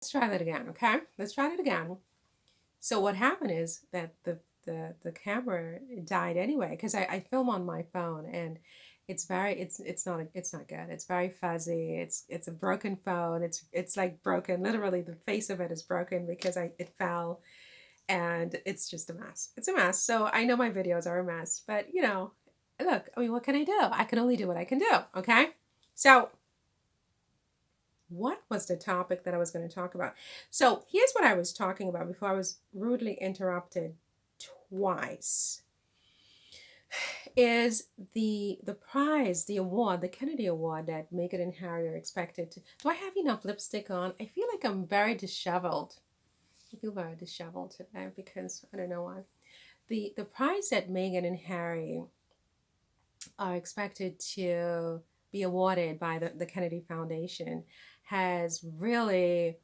Let's try that again, okay? Let's try that again. So what happened is that the camera died anyway because I film on my phone and it's not good. It's very fuzzy. It's a broken phone. It's like broken. Literally, the face of it is broken because I it fell and it's just a mess. It's a mess. So I know my videos are a mess, but look, I mean, what can I do? I can only do what I can do. Okay, so what was the topic that I was going to talk about? So here's what I was talking about before I was rudely interrupted twice. Is the prize, the award, the Kennedy Award that Meghan and Harry are expected to. Do I have enough lipstick on? I feel like I'm very disheveled. I feel very disheveled today because I don't know why. The prize that Meghan and Harry are expected to be awarded by the Kennedy Foundation has really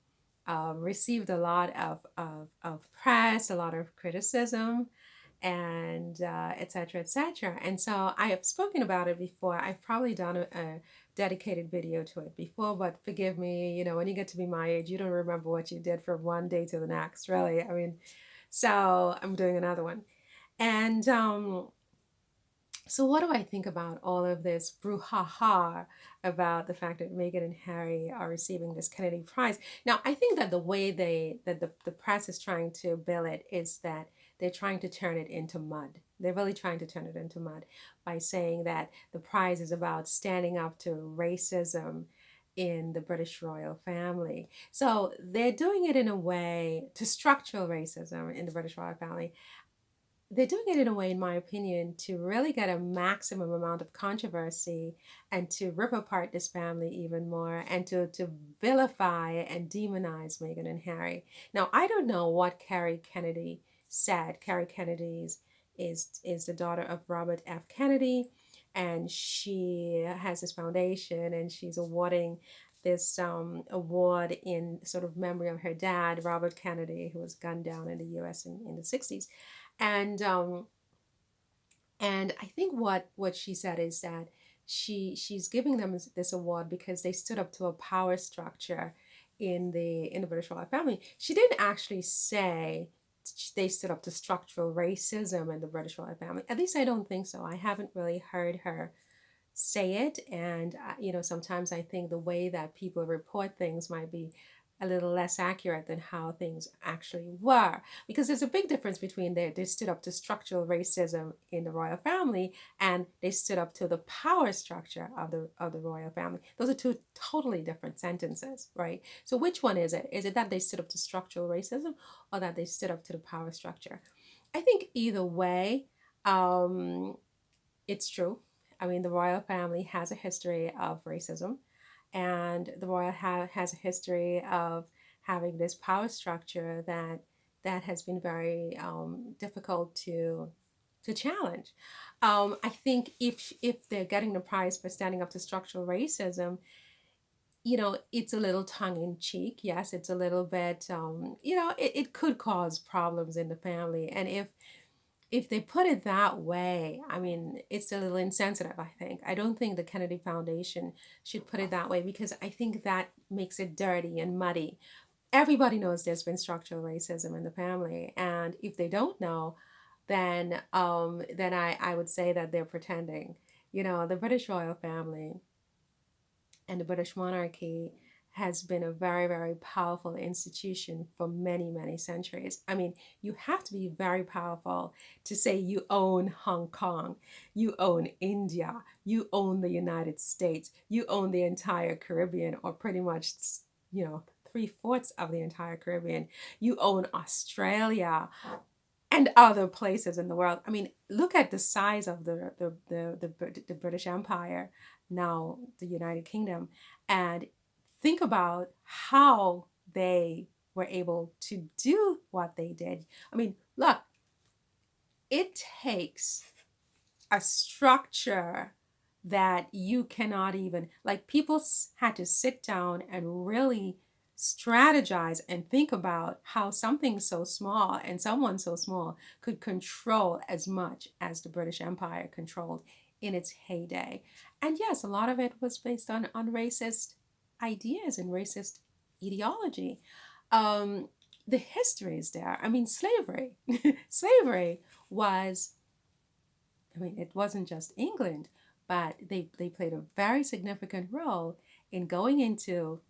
received a lot of press, a lot of criticism, and et cetera, et cetera. And so I have spoken about it before. I've probably done a dedicated video to it before, but forgive me, when you get to be my age, you don't remember what you did from one day to the next, really. I mean, so I'm doing another one. And so, what do I think about all of this brouhaha about the fact that Meghan and Harry are receiving this Kennedy Prize? Now, I think that the way the press is trying to bill it is that they're trying to turn it into mud. They're really trying to turn it into mud by saying that the prize is about standing up to racism in the British royal family. So they're doing it in a way to structural racism in the British royal family. They're doing it in a way, in my opinion, to really get a maximum amount of controversy and to rip apart this family even more and to vilify and demonize Meghan and Harry. Now, I don't know what Carrie Kennedy said. Carrie Kennedy's is the daughter of Robert F. Kennedy, and she has this foundation and she's awarding this award in sort of memory of her dad, Robert Kennedy, who was gunned down in the U.S. in the 60s. And and I think what she said is that she's giving them this award because they stood up to a power structure in the British royal family. She didn't actually say they stood up to structural racism in the British royal family. At least I don't think so. I haven't really heard her say it, and sometimes I think the way that people report things might be a little less accurate than how things actually were, because there's a big difference between they stood up to structural racism in the royal family and they stood up to the power structure of the royal family. Those are two totally different sentences, right? So which one is it? Is it that they stood up to structural racism or that they stood up to the power structure? I think either way, um, it's true. I mean, the royal family has a history of racism, and the has a history of having this power structure that has been very difficult to challenge. I think if they're getting the prize for standing up to structural racism, it's a little tongue in cheek. Yes, it's a little bit, it could cause problems in the family, and if they put it that way, I mean, it's a little insensitive, I think. I don't think the Kennedy Foundation should put it that way because I think that makes it dirty and muddy. Everybody knows there's been structural racism in the family, and if they don't know, then I would say that they're pretending. The British royal family and the British monarchy has been a very, very powerful institution for many, many centuries. I mean, you have to be very powerful to say you own Hong Kong, you own India, you own the United States, you own the entire Caribbean, or pretty much, three-fourths of the entire Caribbean. You own Australia and other places in the world. I mean, look at the size of the British Empire, now the United Kingdom, and think about how they were able to do what they did. I mean, look, it takes a structure that you cannot even, like, people had to sit down and really strategize and think about how something so small and someone so small could control as much as the British Empire controlled in its heyday. And yes, a lot of it was based on racist ideas and racist ideology. um, the history is there. I mean, slavery, slavery was, I mean, it wasn't just England, but they played a very significant role in going into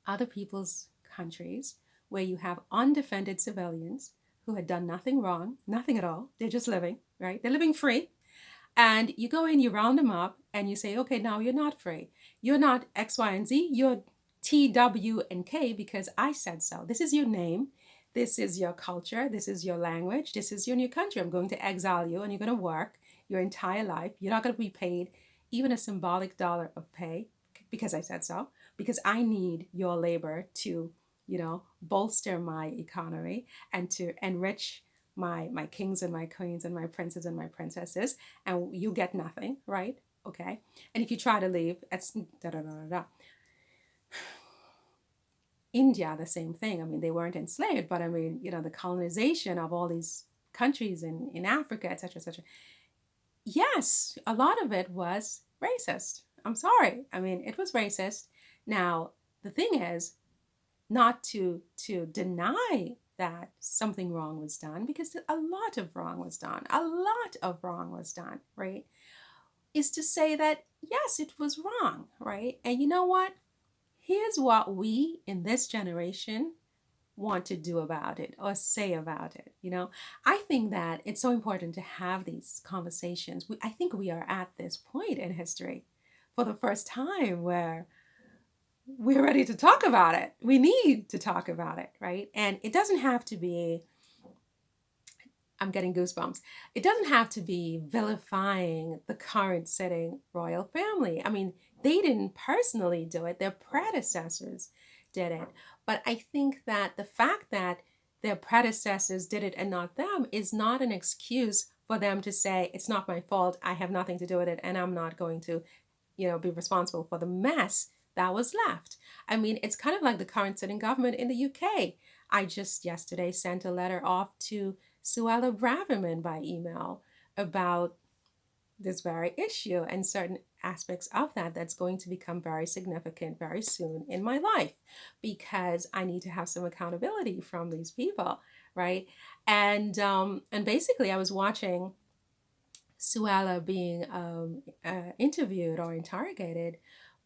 other people's countries where you have undefended civilians who had done nothing wrong, nothing at all. They're just living, right? They're living free. And you go in, you round them up, and you say, okay, now you're not free. You're not X, Y, and Z. You're T, W, and K because I said so. This is your name. This is your culture. This is your language. This is your new country. I'm going to exile you, and you're going to work your entire life. You're not going to be paid even a symbolic dollar of pay because I said so, because I need your labor to, bolster my economy and to enrich my kings and my queens and my princes and my princesses, and you get nothing, right? Okay. And if you try to leave, it's da da da da da. India, the same thing. I mean, they weren't enslaved, but I mean, the colonization of all these countries in Africa, etc., etc. Yes, a lot of it was racist. I'm sorry. I mean, it was racist. Now, the thing is, not to deny that something wrong was done, because a lot of wrong was done, a lot of wrong was done, right? Is to say that yes, it was wrong, right? And you know what? Here's what we in this generation want to do about it or say about it. I think that it's so important to have these conversations. I think we are at this point in history for the first time where we're ready to talk about it. We need to talk about it, right? And it doesn't have to be, I'm getting goosebumps. It doesn't have to be vilifying the current sitting royal family. I mean, they didn't personally do it, their predecessors did it. But I think that the fact that their predecessors did it and not them is not an excuse for them to say, it's not my fault, I have nothing to do with it, and I'm not going to, be responsible for the mess that was left. I mean, it's kind of like the current sitting government in the UK. I just yesterday sent a letter off to Suella Braverman by email about this very issue and certain aspects of that's going to become very significant very soon in my life, because I need to have some accountability from these people, right? And basically I was watching Suella being interviewed or interrogated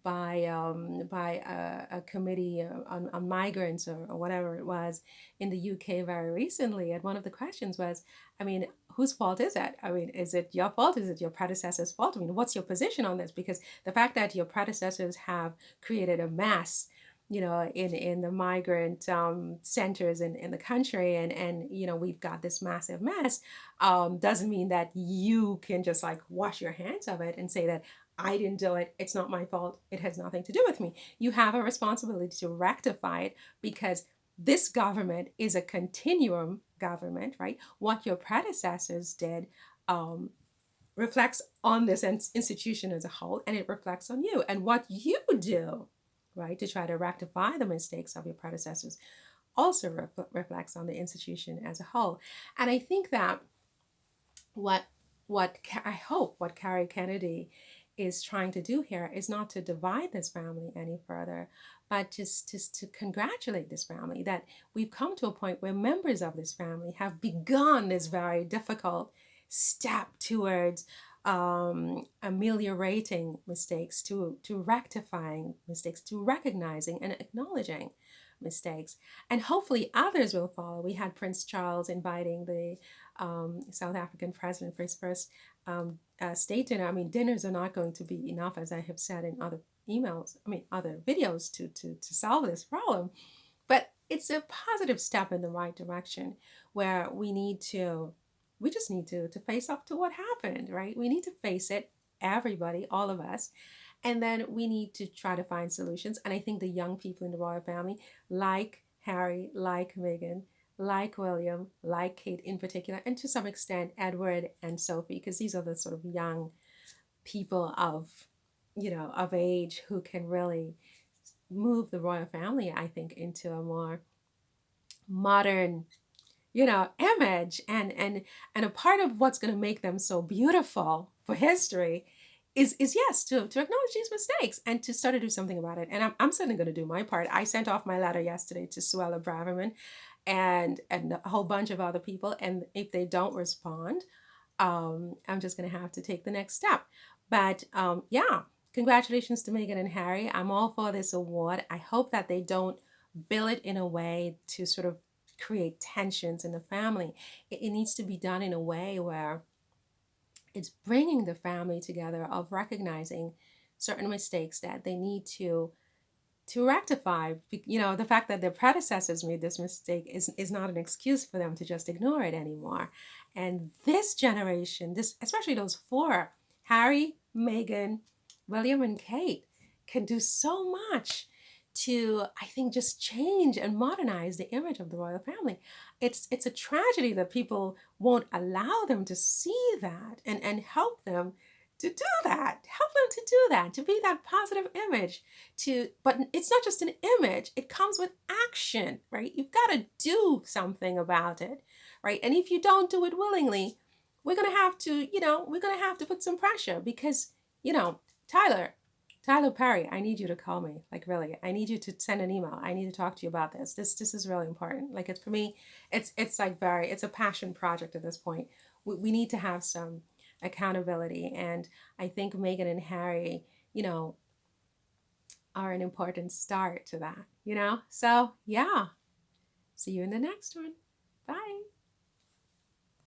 by a committee on migrants, or whatever it was, in the UK very recently. And one of the questions was, I mean, whose fault is it? I mean, is it your fault? Is it your predecessor's fault? I mean, what's your position on this? Because the fact that your predecessors have created a mess, in the migrant centers in the country, and we've got this massive mess, doesn't mean that you can just like wash your hands of it and say that I didn't do it, it's not my fault, it has nothing to do with me. You have a responsibility to rectify it, because this government is a continuum government, right? What your predecessors did reflects on this institution as a whole, and it reflects on you. And what you do, right, to try to rectify the mistakes of your predecessors also reflects on the institution as a whole. And I think that what I hope what Carrie Kennedy is trying to do here is not to divide this family any further, but just to congratulate this family that we've come to a point where members of this family have begun this very difficult step towards ameliorating mistakes, to rectifying mistakes, to recognizing and acknowledging mistakes, and hopefully others will follow. We had Prince Charles inviting the South African president for his first state dinner. I mean, dinners are not going to be enough, as I have said in other emails, I mean, other videos, to solve this problem. But it's a positive step in the right direction, where we just need to face up to what happened, right? We need to face it, everybody, all of us. And then we need to try to find solutions. And I think the young people in the royal family, like Harry, like Meghan, like William, like Kate in particular, and to some extent Edward and Sophie, because these are the sort of young people of age who can really move the royal family, I think, into a more modern, image. And a part of what's going to make them so beautiful for history is yes, to acknowledge these mistakes and to start to do something about it. And I'm certainly going to do my part. I sent off my letter yesterday to Suella Braverman and a whole bunch of other people. And if they don't respond, I'm just going to have to take the next step. But yeah, congratulations to Meghan and Harry. I'm all for this award. I hope that they don't bill it in a way to sort of create tensions in the family. It needs to be done in a way where it's bringing the family together, of recognizing certain mistakes that they need to rectify. You know, the fact that their predecessors made this mistake is not an excuse for them to just ignore it anymore. And this generation, this especially those four, Harry, Meghan, William, and Kate, can do so much to, I think, just change and modernize the image of the royal family. It's a tragedy that people won't allow them to see that and help them to do that. Help them to do that, to be that positive image. But it's not just an image, it comes with action, right? You've got to do something about it, right? And if you don't do it willingly, we're gonna have to, we're gonna have to put some pressure because, you know, Tyler, Tyler Perry, I need you to call me. Like really, I need you to send an email. I need to talk to you about this. This is really important. Like it's for me, it's like it's a passion project at this point. We need to have some accountability, and I think Meghan and Harry, you know, are an important start to that. So yeah, see you in the next one. Bye.